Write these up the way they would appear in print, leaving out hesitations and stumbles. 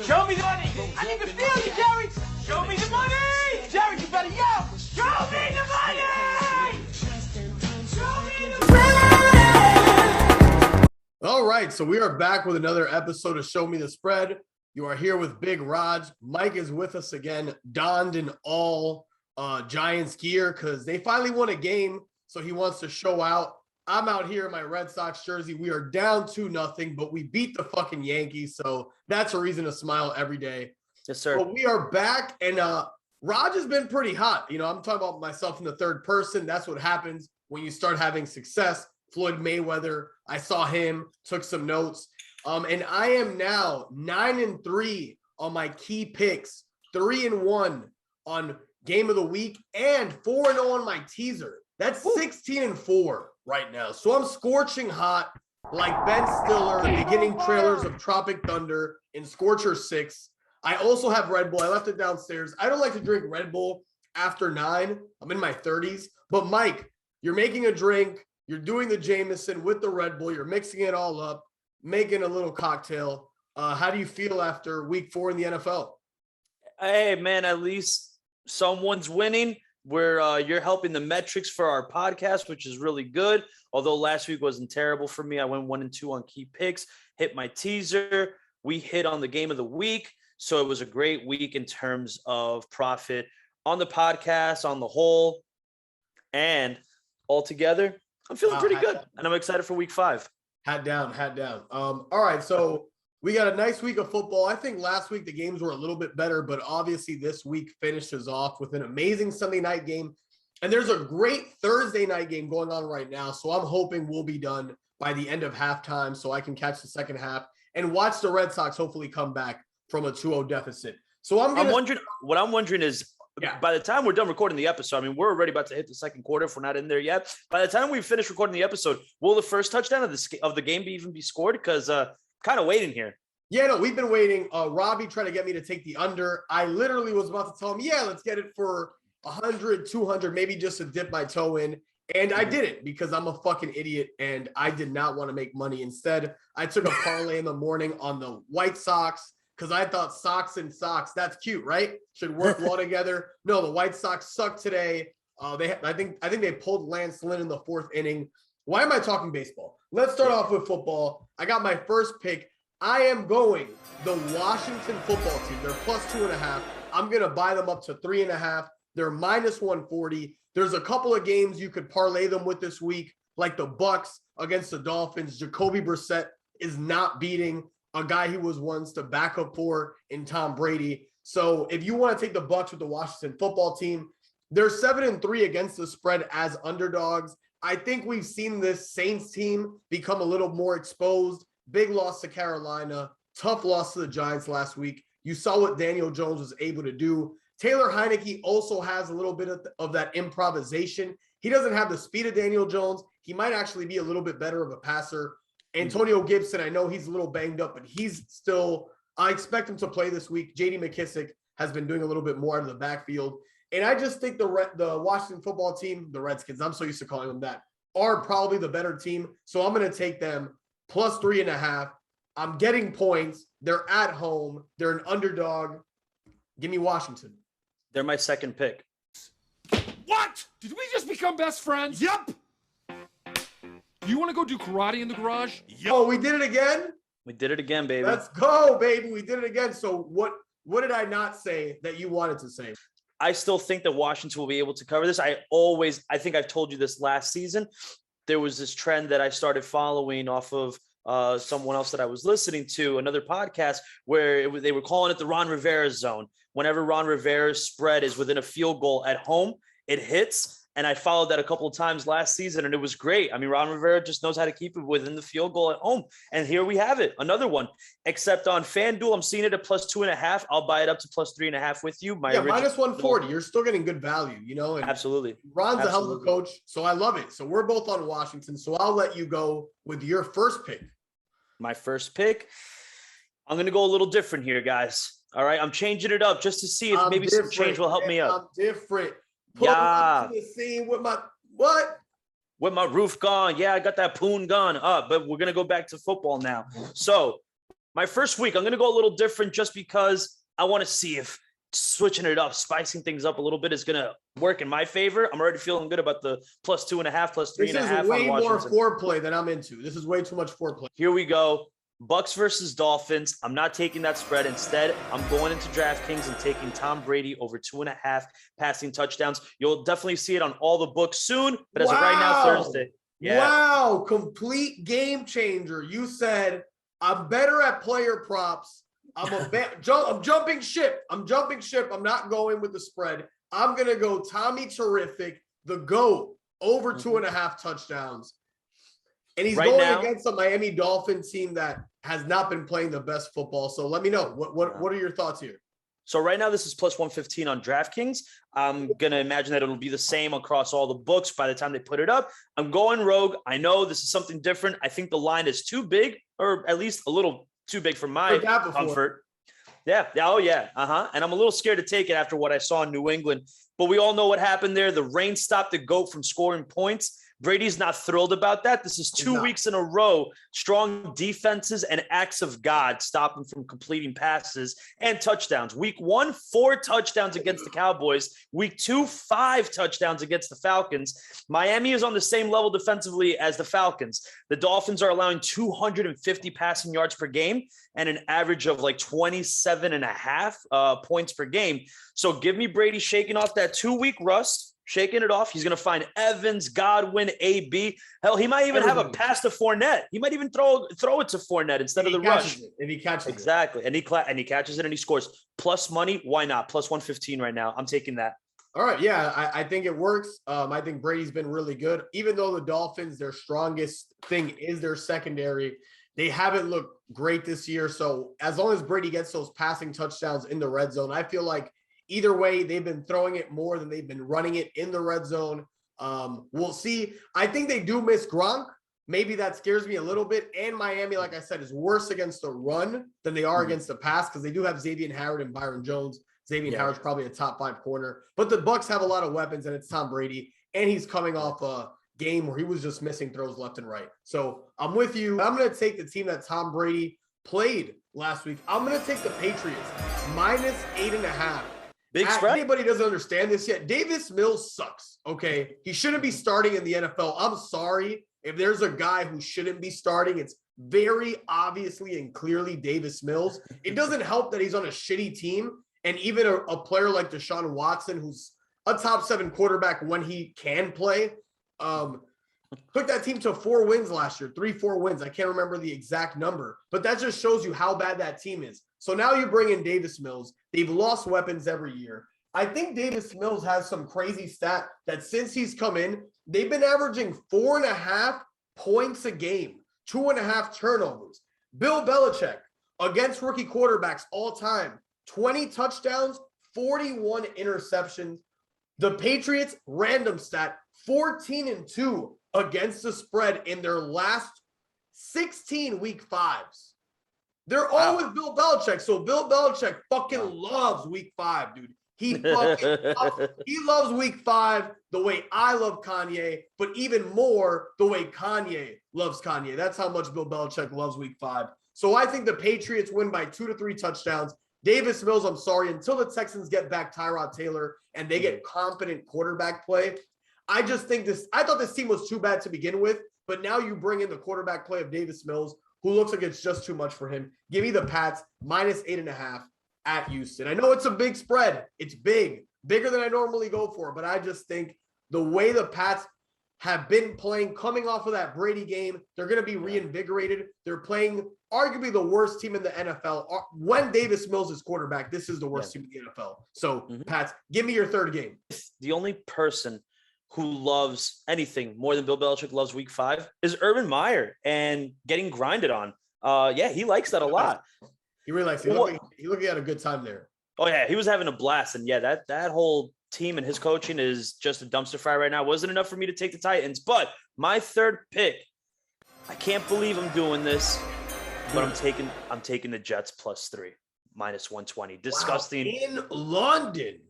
Show me the money. I need to feel you, Jerry. Show me the money. Jerry, you better yell. Show me the money. Show me the money. All right, so we are back with another episode of Show Me the Spread. You are here with Big Rog. Mike is with us again, donned in all Giants gear because they finally won a game, so he wants to show out. I'm out here in my Red Sox jersey. We are down 2-0, but we beat the fucking Yankees, so that's a reason to smile every day. Yes, sir. But we are back, and Rog has been pretty hot. You know, I'm talking about myself in the third person. That's what happens when you start having success. Floyd Mayweather, I saw him, took some notes. And I am now 9-3 on my key picks, 3-1 on game of the week, and 4-0 on my teaser. That's 16-4 right now. So I'm scorching hot like Ben Stiller, the beginning trailers of Tropic Thunder in Scorcher 6. I also have Red Bull. I left it downstairs. I don't like to drink Red Bull after 9. I'm in my 30s. But Mike, you're making a drink. You're doing the Jameson with the Red Bull. You're mixing it all up, making a little cocktail. How do you feel after week 4 in the NFL? Hey, man, at least someone's winning. You're helping the metrics for our podcast, which is really good. Although last week wasn't terrible for me. I went 1-2 on key picks, hit my teaser. We hit on the game of the week. So it was a great week in terms of profit on the podcast, on the whole. And altogether, I'm feeling pretty good. And I'm excited for week 5. Hat down. All right, so we got a nice week of football. I think last week the games were a little bit better, but obviously this week finishes off with an amazing Sunday night game. And there's a great Thursday night game going on right now. So I'm hoping we'll be done by the end of halftime so I can catch the second half and watch the Red Sox hopefully come back from a 2-0 deficit. So I'm wondering is, by the time we're done recording the episode, I mean, we're already about to hit the second quarter if we're not in there yet. By the time we finish recording the episode, will the first touchdown of the game even be scored? Because kind of waiting here. Yeah, no, we've been waiting. Robbie tried to get me to take the under. I literally was about to tell him, yeah, let's get it for 100, 200, maybe just to dip my toe in. And I didn't because I'm a fucking idiot and I did not want to make money. Instead, I took a parlay in the morning on the White Sox because I thought socks and socks, that's cute, right? Should work well together. No, the White Sox suck today. I think they pulled Lance Lynn in the 4th inning. Why am I talking baseball? Let's start off with football. I got my first pick. I am going the Washington football team. They're plus 2.5. I'm going to buy them up to 3.5. They're minus 140. There's a couple of games you could parlay them with this week, like the Bucks against the Dolphins. Jacoby Brissett is not beating a guy he was once the backup for in Tom Brady. So if you want to take the Bucks with the Washington football team, they're 7-3 against the spread as underdogs. I think we've seen this Saints team become a little more exposed. Big loss to Carolina, tough loss to the Giants last week. You saw what Daniel Jones was able to do. Taylor Heineke also has a little bit of that improvisation. He doesn't have the speed of Daniel Jones. He might actually be a little bit better of a passer. Antonio Gibson, I know he's a little banged up, but he's still – I expect him to play this week. J.D. McKissick has been doing a little bit more out of the backfield. And I just think the Washington football team, the Redskins, I'm so used to calling them that, are probably the better team. So I'm going to take them plus 3.5. I'm getting points. They're at home. They're an underdog. Give me Washington. They're my second pick. What? Did we just become best friends? Yep. You want to go do karate in the garage? Yep. Oh, we did it again? We did it again, baby. Let's go, baby. We did it again. So what did I not say that you wanted to say? I still think that Washington will be able to cover this. I think I've told you this last season. There was this trend that I started following off of someone else that I was listening to, another podcast, where they were calling it the Ron Rivera zone. Whenever Ron Rivera's spread is within a field goal at home, it hits. And I followed that a couple of times last season, and it was great. I mean, Ron Rivera just knows how to keep it within the field goal at home. And here we have it, another one. Except on FanDuel, I'm seeing it at plus 2.5. I'll buy it up to plus 3.5 with you. Minus 140. You're still getting good value, you know? And absolutely. Ron's a hell of a coach, so I love it. So we're both on Washington, so I'll let you go with your first pick. My first pick, I'm going to go a little different here, guys. All right, I'm changing it up just to see if maybe some change will help me out. I'm different. To the scene with my what? With my roof gone. Yeah, I got that poon gone up, but we're going to go back to football now. So My first week, I'm going to go a little different just because I want to see if switching it up, spicing things up a little bit is going to work in my favor. I'm already feeling good about the +2.5, +3.5 This is way more foreplay than I'm into. This is way too much foreplay. Here we go. Bucks versus Dolphins. I'm not taking that spread. Instead, I'm going into DraftKings and taking Tom Brady over 2.5 passing touchdowns. You'll definitely see it on all the books soon, but as of right now, Thursday. Yeah. Wow, complete game changer. You said, I'm better at player props. I'm jumping ship. I'm not going with the spread. I'm going to go Tommy Terrific, the GOAT, over 2.5 touchdowns. And he's going against a Miami Dolphins team that has not been playing the best football. So let me know. What are your thoughts here? So right now, this is +115 on DraftKings. I'm going to imagine that it'll be the same across all the books by the time they put it up. I'm going rogue. I know this is something different. I think the line is too big, or at least a little too big for my comfort. Yeah. Oh, yeah. And I'm a little scared to take it after what I saw in New England. But we all know what happened there. The rain stopped the GOAT from scoring points. Brady's not thrilled about that. This is 2 weeks in a row. Strong defenses and acts of God stop him from completing passes and touchdowns. Week 1, 4 touchdowns against the Cowboys. Week 2, 5 touchdowns against the Falcons. Miami is on the same level defensively as the Falcons. The Dolphins are allowing 250 passing yards per game and an average of like 27.5 points per game. So give me Brady shaking off that 2-week rust. Shaking it off. He's going to find Evans, Godwin, AB. Hell, he might even have a pass to Fournette. He might even throw it to Fournette instead of the rush. If he catches it. Exactly. And he catches it and he scores. Plus money, why not? +115 right now. I'm taking that. All right. Yeah, I think it works. I think Brady's been really good. Even though the Dolphins, their strongest thing is their secondary, they haven't looked great this year. So as long as Brady gets those passing touchdowns in the red zone, I feel like either way, they've been throwing it more than they've been running it in the red zone. We'll see. I think they do miss Gronk. Maybe that scares me a little bit. And Miami, like I said, is worse against the run than they are against the pass because they do have Xavier Howard and Byron Jones. Xavier Howard's probably a top 5 corner. But the Bucs have a lot of weapons, and it's Tom Brady. And he's coming off a game where he was just missing throws left and right. So I'm with you. I'm going to take the team that Tom Brady played last week. I'm going to take the Patriots -8.5. Big spread. Anybody doesn't understand this yet. Davis Mills sucks. Okay. He shouldn't be starting in the NFL. I'm sorry. If there's a guy who shouldn't be starting, it's very obviously and clearly Davis Mills. It doesn't help that he's on a shitty team. And even a player like Deshaun Watson, who's a top 7 quarterback when he can play, took that team to 4 wins last year, 3-4 wins. I can't remember the exact number, but that just shows you how bad that team is. So now you bring in Davis Mills. They've lost weapons every year. I think Davis Mills has some crazy stat that since he's come in, they've been averaging 4.5 points a game, 2.5 turnovers. Bill Belichick against rookie quarterbacks all time, 20 touchdowns, 41 interceptions. The Patriots, random stat, 14-2 against the spread in their last 16 week 5s. They're all with Bill Belichick. So Bill Belichick fucking loves week 5, dude. He loves week 5 the way I love Kanye, but even more the way Kanye loves Kanye. That's how much Bill Belichick loves week 5. So I think the Patriots win by 2 to 3 touchdowns. Davis Mills, I'm sorry, until the Texans get back Tyrod Taylor and they get competent quarterback play, I just think I thought this team was too bad to begin with, but now you bring in the quarterback play of Davis Mills, who looks like it's just too much for him. Give me the Pats -8.5 at Houston. I know it's a big spread. It's bigger than I normally go for, but I just think the way the Pats have been playing, coming off of that Brady game, they're going to be reinvigorated. They're playing arguably the worst team in the NFL. When Davis Mills is quarterback, this is the worst team in the NFL. So, Pats, give me your third game. The only person who loves anything more than Bill Belichick loves week 5 is Urban Meyer and getting grinded on. He likes that a lot. He really likes it. He looked like he had a good time there. Oh, yeah, he was having a blast. And, that whole team and his coaching is just a dumpster fire right now. Wasn't enough for me to take the Titans. But my third pick, I can't believe I'm doing this, but I'm taking the Jets +3, -120. Disgusting. Wow, in London.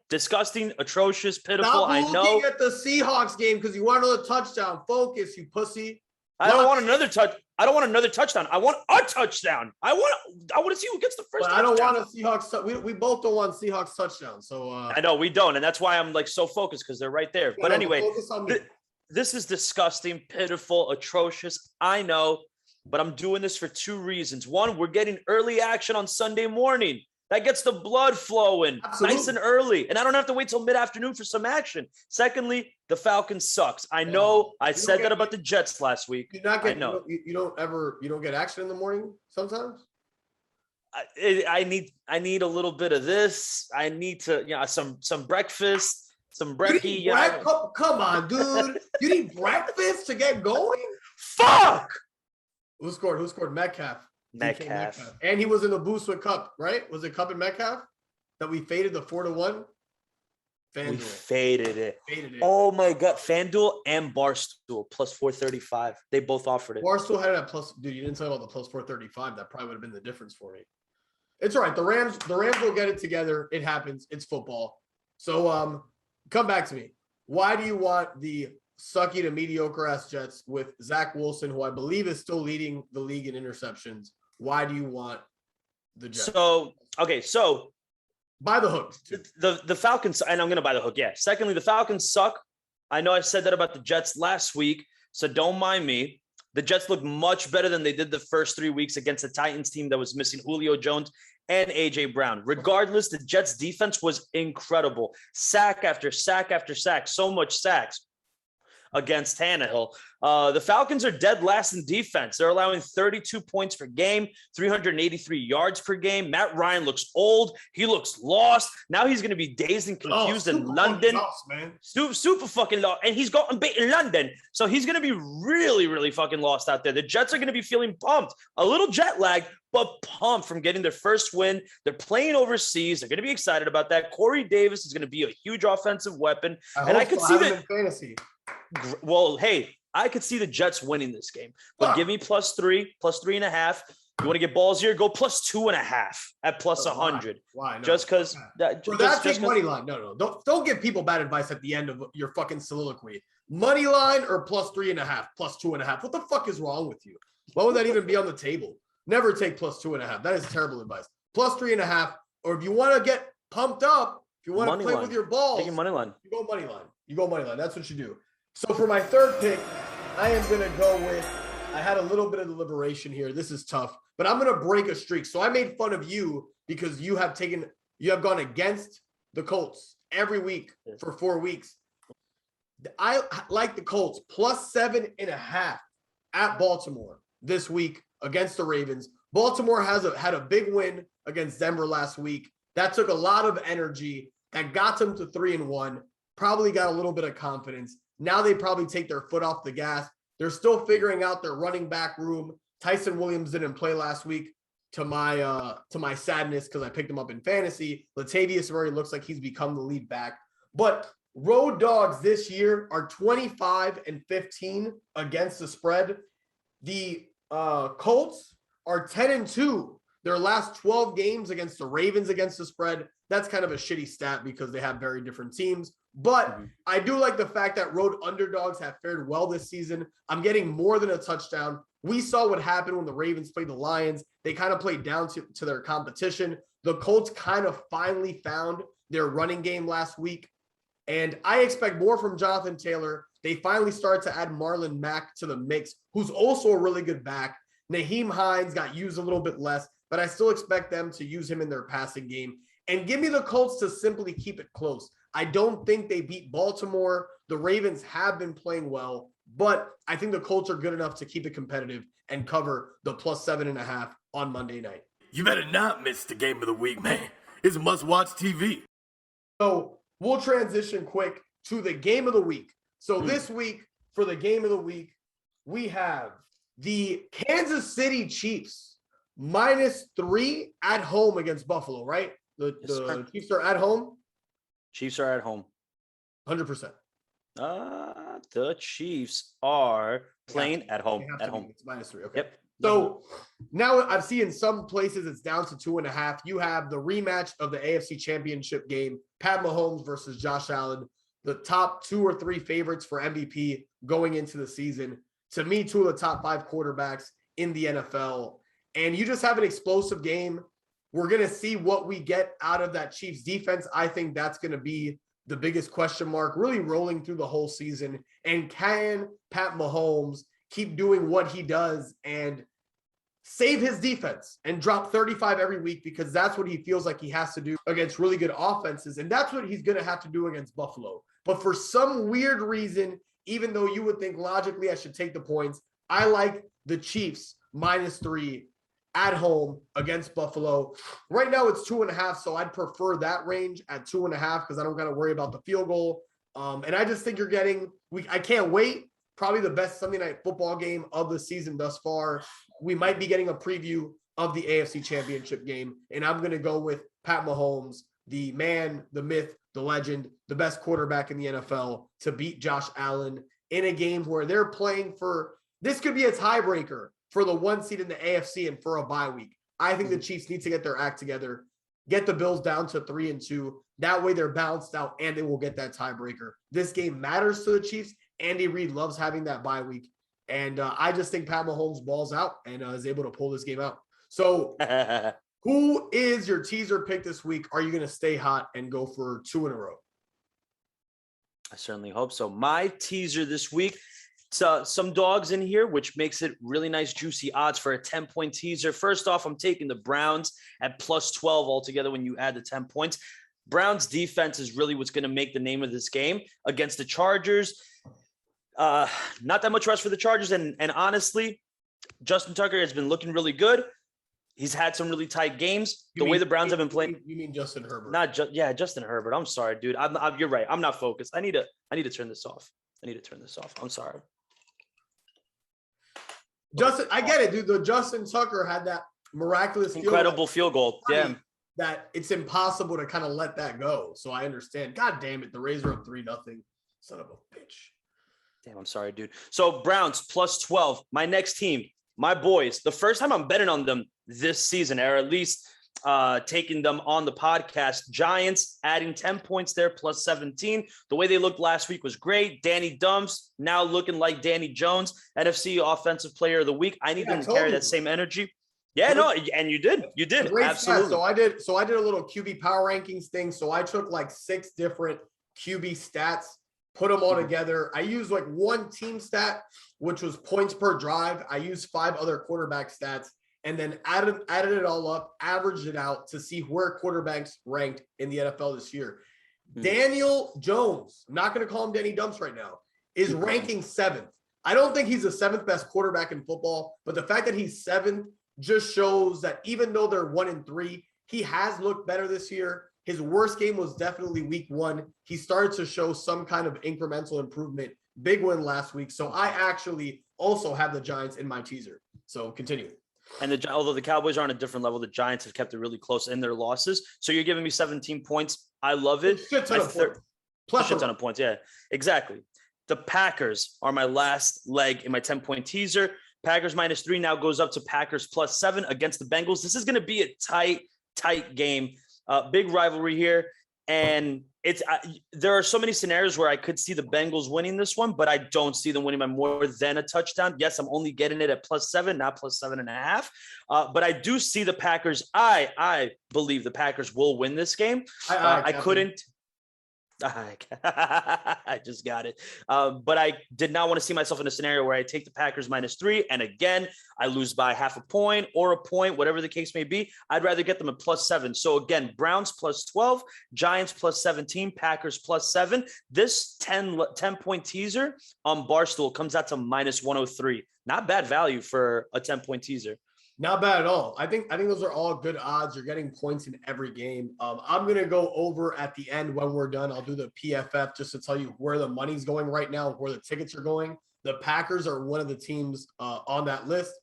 Disgusting, atrocious, pitiful. Stop I know. Looking at the Seahawks game because you want another touchdown. Focus, you pussy. I don't want another touch. I don't want another touchdown. I want a touchdown. I want to see who gets the first touchdown. I don't want a Seahawks. We both don't want Seahawks touchdown. So I know we don't, and that's why I'm like so focused because they're right there. But anyway, this is disgusting, pitiful, atrocious. I know, but I'm doing this for two reasons. One, we're getting early action on Sunday morning. That gets the blood flowing nice and early, and I don't have to wait till mid-afternoon for some action. Secondly, the Falcons sucks. I know I said that about the Jets last week. You don't get action in the morning sometimes. I need a little bit of this. I need to some breakfast, some brekkie. Come on, dude. You need breakfast to get going. Fuck. Who scored? Metcalf. And he was in the boost with Cup, right? Was it Cup and Metcalf that we faded the 4-1? We faded it. Oh my God. FanDuel and Barstool plus 435. They both offered it. Barstool had it at plus. Dude, you didn't tell me about the plus 435. That probably would have been the difference for me. It's all right. The Rams will get it together. It happens. It's football. So come back to me. Why do you want the sucky to mediocre ass Jets with Zach Wilson, who I believe is still leading the league in interceptions? Why do you want the Jets? So buy the hook. The Falcons, and I'm going to buy the hook. Yeah. Secondly, the Falcons suck. I know I said that about the Jets last week, so don't mind me. The Jets look much better than they did the first 3 weeks against the Titans team that was missing Julio Jones and A.J. Brown. Regardless, the Jets defense was incredible. Sack after sack after sack, so much sacks against Tannehill. The Falcons are dead last in defense. They're allowing 32 points per game, 383 yards per game. Matt Ryan looks old. He looks lost. Now he's going to be dazed and confused in London. Super fucking lost. And he's gotten beat in London. So he's going to be really, really fucking lost out there. The Jets are going to be feeling pumped. A little jet lag, but pumped from getting their first win. They're playing overseas. They're going to be excited about that. Corey Davis is going to be a huge offensive weapon. I could see that. Fantasy. Well, hey, I could see the Jets winning this game, but give me +3, +3.5. You want to get balls here? Go +2.5 at +100. Why? No. Just because take money line. No. Don't give people bad advice at the end of your fucking soliloquy. Money line or +3.5, +2.5. What the fuck is wrong with you? Why would that even be on the table? Never take +2.5. That is terrible advice. +3.5, or if you want to get pumped up, if you want to play with your balls, take your money line. You go money line. That's what you do. So for my third pick, I am going to go with, I had a little bit of deliberation here. This is tough, but I'm going to break a streak. So I made fun of you because you have gone against the Colts every week for 4 weeks. I like the Colts +7.5 at Baltimore this week against the Ravens. Baltimore had a big win against Denver last week. That took a lot of energy. That got them to 3-1. Probably got a little bit of confidence. Now they probably take their foot off the gas. They're still figuring out their running back room. Tyson Williams didn't play last week to my sadness because I picked him up in fantasy. Latavius Murray looks like he's become the lead back. But road dogs this year are 25-15 against the spread. The Colts are 10-2. Their last 12 games against the Ravens against the spread. That's kind of a shitty stat because they have very different teams. But I do like the fact that road underdogs have fared well this season. I'm getting more than a touchdown. We saw what happened when the Ravens played the Lions. They kind of played down to their competition. The Colts kind of finally found their running game last week. And I expect more from Jonathan Taylor. They finally started to add Marlon Mack to the mix, who's also a really good back. Naheem Hines got used a little bit less, but I still expect them to use him in their passing game. And give me the Colts to simply keep it close. I don't think they beat Baltimore. The Ravens have been playing well, but I think the Colts are good enough to keep it competitive and cover the +7.5 on Monday night. You better not miss the game of the week, man. It's must-watch TV. So we'll transition quick to the game of the week. So this week, for the game of the week, we have the Kansas City Chiefs -3 at home against Buffalo, right? The Chiefs are at home? Chiefs are at home. 100%. The Chiefs are playing at home. At home. It's -3. Okay. Yep. So now I've seen in some places it's down to 2.5. You have the rematch of the AFC Championship game, Pat Mahomes versus Josh Allen, the top 2 or 3 favorites for MVP going into the season. To me, two of the top 5 quarterbacks in the NFL. And you just have an explosive game. We're going to see what we get out of that Chiefs defense. I think that's going to be the biggest question mark, really rolling through the whole season. And can Pat Mahomes keep doing what he does and save his defense and drop 35 every week, because that's what he feels like he has to do against really good offenses. And that's what he's going to have to do against Buffalo. But for some weird reason, even though you would think logically I should take the points, I like the Chiefs -3 at home against Buffalo. Right now it's 2.5, so I'd prefer that range at 2.5 because I don't got to worry about the field goal. And I just think you're getting, I can't wait, probably the best Sunday night football game of the season thus far. We might be getting a preview of the AFC Championship game, and I'm going to go with Pat Mahomes, the man, the myth, the legend, the best quarterback in the NFL, to beat Josh Allen in a game where they're playing for, this could be a tiebreaker for the 1 seed in the AFC and for a bye week. I think the Chiefs need to get their act together, get the Bills down to 3-2. That way they're balanced out and they will get that tiebreaker. This game matters to the Chiefs. Andy Reid loves having that bye week. And I just think Pat Mahomes balls out and is able to pull this game out. So who is your teaser pick this week? Are you going to stay hot and go for 2 in a row? I certainly hope so. My teaser this week, some dogs in here, which makes it really nice, juicy odds for a 10-point teaser. First off, I'm taking the Browns at +12 altogether when you add the 10 points. Browns defense is really what's going to make the name of this game against the Chargers. Not that much rest for the Chargers. And honestly, Justin Tucker has been looking really good. He's had some really tight games. The way the Browns have been playing. You mean Justin Herbert? Justin Herbert. I'm sorry, dude. You're right. I'm not focused. I need to turn this off. I'm sorry. Justin, I get it, dude. The Justin Tucker had that miraculous, incredible field goal. Yeah. That it's impossible to kind of let that go. So I understand. God damn it. The Rays are up 3-0. Son of a bitch. Damn, I'm sorry, dude. So Browns +12. My next team, my boys. The first time I'm betting on them this season, or at least taking them on the podcast. Giants adding 10 points there, +17. The way they looked last week was great. Danny Dumps now looking like Danny Jones, NFC Offensive Player of the Week. I need them to carry that same energy. Yeah, no, and you did. You did. Absolutely. So I did a little QB power rankings thing. So I took like 6 different QB stats, put them all together. I used like one team stat, which was points per drive. I used 5 other quarterback stats and then added it all up, averaged it out to see where quarterbacks ranked in the NFL this year. Daniel Jones, I'm not going to call him Danny Dumps right now, is ranking 7th. I don't think he's the 7th best quarterback in football, but the fact that he's 7th just shows that even though they're 1-3, he has looked better this year. His worst game was definitely week 1. He started to show some kind of incremental improvement. Big win last week. So I actually also have the Giants in my teaser. So continue. And although the Cowboys are on a different level, the Giants have kept it really close in their losses. So you're giving me 17 points. I love it. Plus a ton of points. Yeah, exactly. The Packers are my last leg in my 10-point teaser. Packers -3 now goes up to Packers +7 against the Bengals. This is going to be a tight game. Big rivalry here. And there are so many scenarios where I could see the Bengals winning this one, but I don't see them winning by more than a touchdown. Yes, I'm only getting it at +7, not +7.5. But I do see the Packers. I believe the Packers will win this game. I couldn't. I just got it. But I did not want to see myself in a scenario where I take the Packers -3. And again, I lose by half a point or a point, whatever the case may be. I'd rather get them at +7. So again, Browns +12, Giants +17, Packers +7. This 10-point teaser on Barstool comes out to -103. Not bad value for a 10-point teaser. Not bad at all. I think those are all good odds. You're getting points in every game. I'm going to go over at the end when we're done. I'll do the PFF just to tell you where the money's going right now, where the tickets are going. The Packers are one of the teams on that list.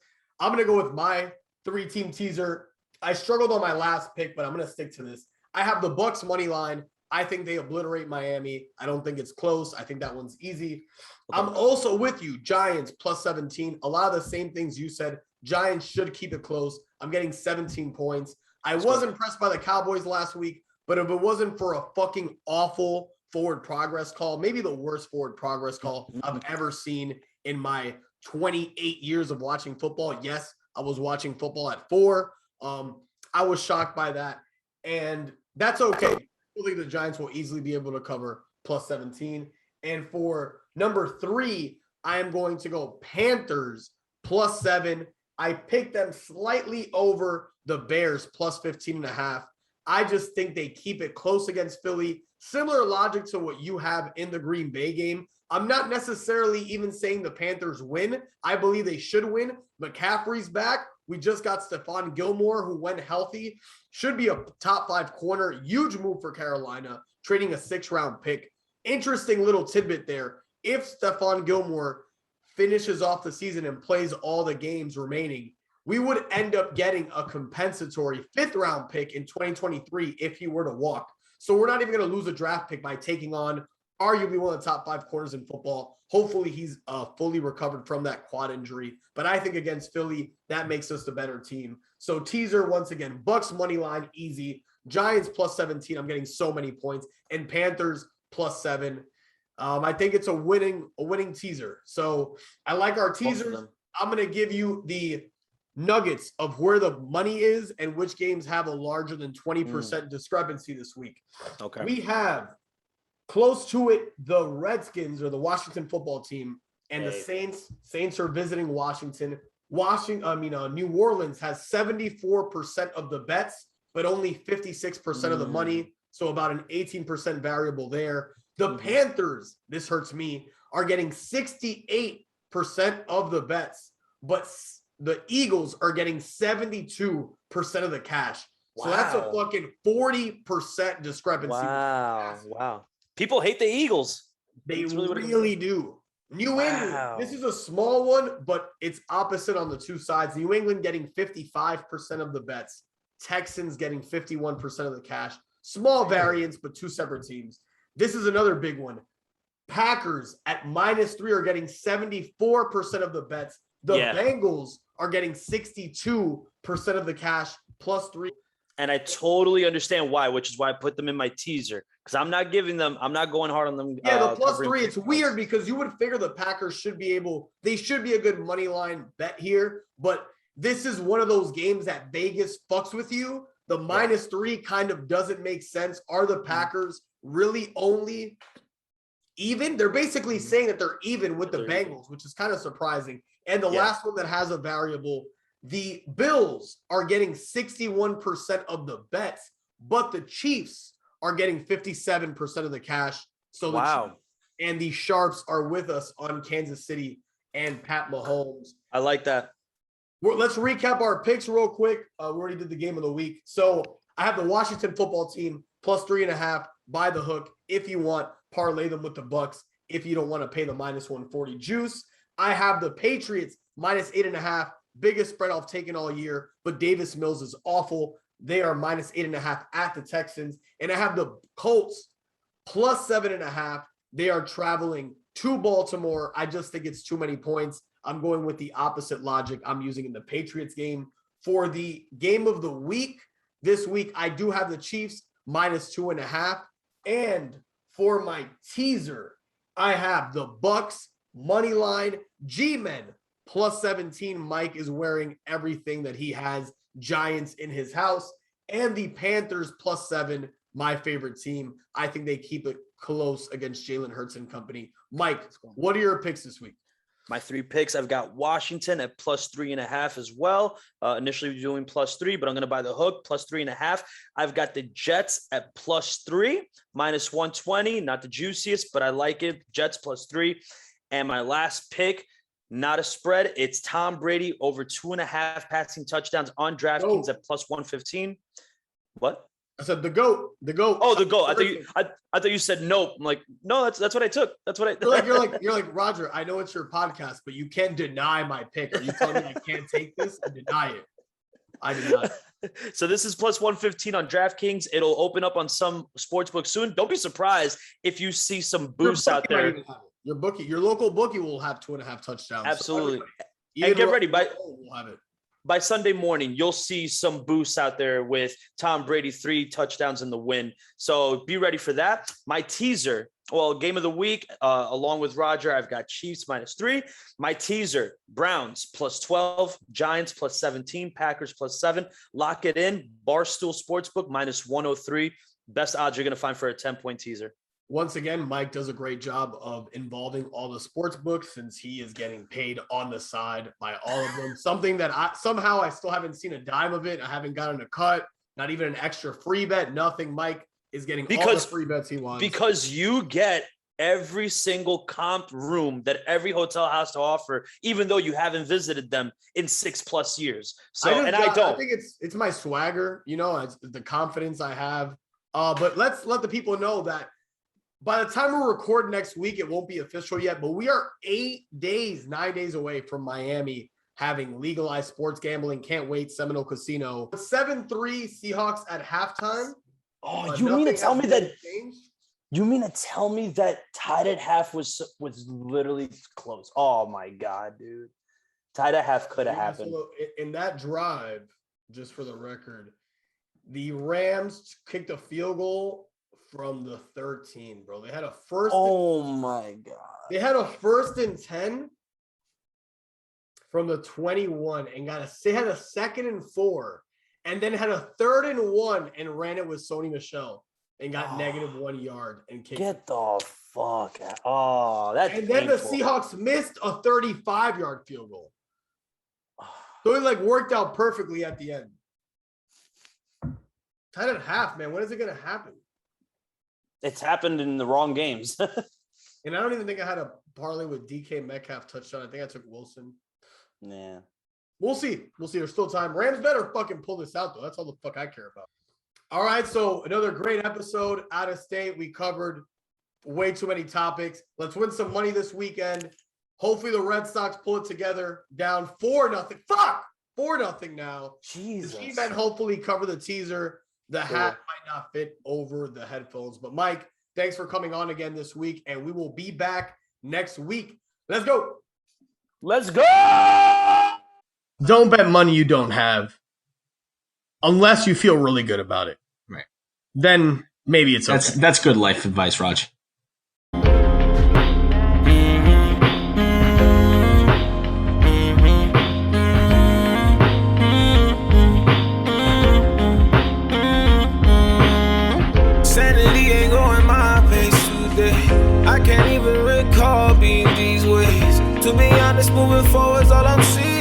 I'm going to go with my 3-team teaser. I struggled on my last pick, but I'm going to stick to this. I have the Bucs money line. I think they obliterate Miami. I don't think it's close. I think that one's easy. Okay. I'm also with you. Giants +17. A lot of the same things you said. Giants should keep it close. I'm getting 17 points. I was impressed by the Cowboys last week, but if it wasn't for a fucking awful forward progress call, maybe the worst forward progress call I've ever seen in my 28 years of watching football. Yes, I was watching football at 4. I was shocked by that, and that's okay. I think the Giants will easily be able to cover plus 17. And for number 3, I am going to go Panthers plus 7. I picked them slightly over the Bears plus 15.5. I just think they keep it close against Philly. Similar logic to what you have in the Green Bay game. I'm not necessarily even saying the Panthers win. I believe they should win. McCaffrey's back. We just got Stephon Gilmore, who, when healthy, should be a top 5 corner. Huge move for Carolina, trading a 6th-round pick. Interesting little tidbit there. If Stephon Gilmore finishes off the season and plays all the games remaining, we would end up getting a compensatory 5th-round pick in 2023 if he were to walk. So we're not even going to lose a draft pick by taking on arguably one of the top 5 corners in football. Hopefully he's fully recovered from that quad injury. But I think against Philly, that makes us the better team. So teaser, once again, Bucks money line, easy. Giants plus 17. I'm getting so many points. And Panthers plus 7. I think it's a winning teaser. So I like our teasers. I'm going to give you the nuggets of where the money is and which games have a larger than 20% discrepancy this week. Okay. We have close to it the Redskins, or the Washington football team, and the Saints. Saints are visiting Washington. New Orleans has 74% of the bets, but only 56% of the money. So about an 18% variable there. The Panthers, this hurts me, are getting 68% of the bets, but the Eagles are getting 72% of the cash. So that's a fucking 40% discrepancy. Wow. People hate the Eagles. They really do. New England, this is a small one, but it's opposite on the two sides. New England getting 55% of the bets. Texans getting 51% of the cash. Small variance, but two separate teams. This is another big one. Packers at -3 are getting 74% of the bets. The Bengals are getting 62% of the cash, +3. And I totally understand why, which is why I put them in my teaser, because I'm not going hard on them. Yeah, the +3, it's weird because you would figure the Packers should be a good money line bet here, but this is one of those games that Vegas fucks with you. The -3 kind of doesn't make sense. Are the Packers really only even? They're basically saying that they're even with the Bengals, which is kind of surprising. And the last one that has a variable, the Bills are getting 61% of the bets, but the Chiefs are getting 57% of the cash. So the Chiefs and the Sharps are with us on Kansas City and Pat Mahomes. I like that. Let's recap our picks real quick. We already did the game of the week. So I have the Washington football team +3.5 by the hook. If you want, parlay them with the Bucks. If you don't want to pay the -140 juice, I have the Patriots -8.5. Biggest spread I've taken all year, but Davis Mills is awful. They are -8.5 at the Texans. And I have the Colts +7.5. They are traveling to Baltimore. I just think it's too many points. I'm going with the opposite logic I'm using in the Patriots game. For the game of the week, this week, I do have the Chiefs -2.5. And for my teaser, I have the Bucks money line, G-Men +17. Mike is wearing everything that he has Giants in his house, and the Panthers +7, my favorite team. I think they keep it close against Jalen Hurts and company. Mike, what are your picks this week? My 3 picks, I've got Washington at +3.5 as well. Initially doing +3, but I'm going to buy the hook, +3.5. I've got the Jets at +3, -120. Not the juiciest, but I like it. Jets +3. And my last pick, not a spread. It's Tom Brady over 2.5 passing touchdowns on DraftKings at +115. What? I said the GOAT. The GOAT. Oh, the GOAT. I thought you said nope. I'm like, no, that's what I took. That's what I. You're like Roger. I know it's your podcast, but you can't deny my pick. Are you telling me I can't take this and deny it? I did not. So this is +115 on DraftKings. It'll open up on some sportsbook soon. Don't be surprised if you see some boosts out there. Your local bookie will have 2.5 touchdowns. Absolutely. So and get ready. We'll have it. by Sunday morning, you'll see some boosts out there with Tom Brady, 3 touchdowns in the win. So be ready for that. My teaser, well, game of the week, along with Roger, I've got Chiefs -3. My teaser, Browns +12, Giants +17, Packers +7. Lock it in. Barstool Sportsbook -103. Best odds you're going to find for a 10-point teaser. Once again, Mike does a great job of involving all the sports books since he is getting paid on the side by all of them. Something that I still haven't seen a dime of it. I haven't gotten a cut, not even an extra free bet, nothing. Mike is getting all the free bets he wants. Because you get every single comp room that every hotel has to offer, even though you haven't visited them in 6+ years. So, I think it's my swagger, it's the confidence I have. But let's let the people know that by the time we record next week, it won't be official yet, but we are 9 days away from Miami having legalized sports gambling. Can't wait. Seminole Casino. 7-3 Seahawks at halftime. Oh, you mean to tell me that? You mean to tell me that tied at half was literally close? Oh my God, dude! Tied at half could have happened. So in that drive, just for the record, the Rams kicked a field goal from the 13, bro. They had a first. Oh my God! They had a 1st and 10 from the 21, and they had a 2nd and 4, and then had a 3rd and 1, and ran it with Sony Michel and got -1 yard and kicked. Get the fuck out! Oh, that's and then painful. the Seahawks missed a 35-yard field goal, so it worked out perfectly at the end. Tied at half, man. When is it gonna happen? It's happened in the wrong games. And I don't even think I had a parlay with DK Metcalf touchdown. I think I took Wilson. Yeah. We'll see. There's still time. Rams better fucking pull this out, though. That's all the fuck I care about. All right, so another great episode out of state. We covered way too many topics. Let's win some money this weekend. Hopefully the Red Sox pull it together. Down 4-0. Fuck! 4-0 now. Jesus. The G-Men hopefully cover the teaser. The hat might not fit over the headphones. But, Mike, thanks for coming on again this week, and we will be back next week. Let's go. Let's go. Don't bet money you don't have unless you feel really good about it. Right. Then maybe it's okay. That's good life advice, Raj. I can't even recall being these ways. To be honest, moving forward's all I'm seeing.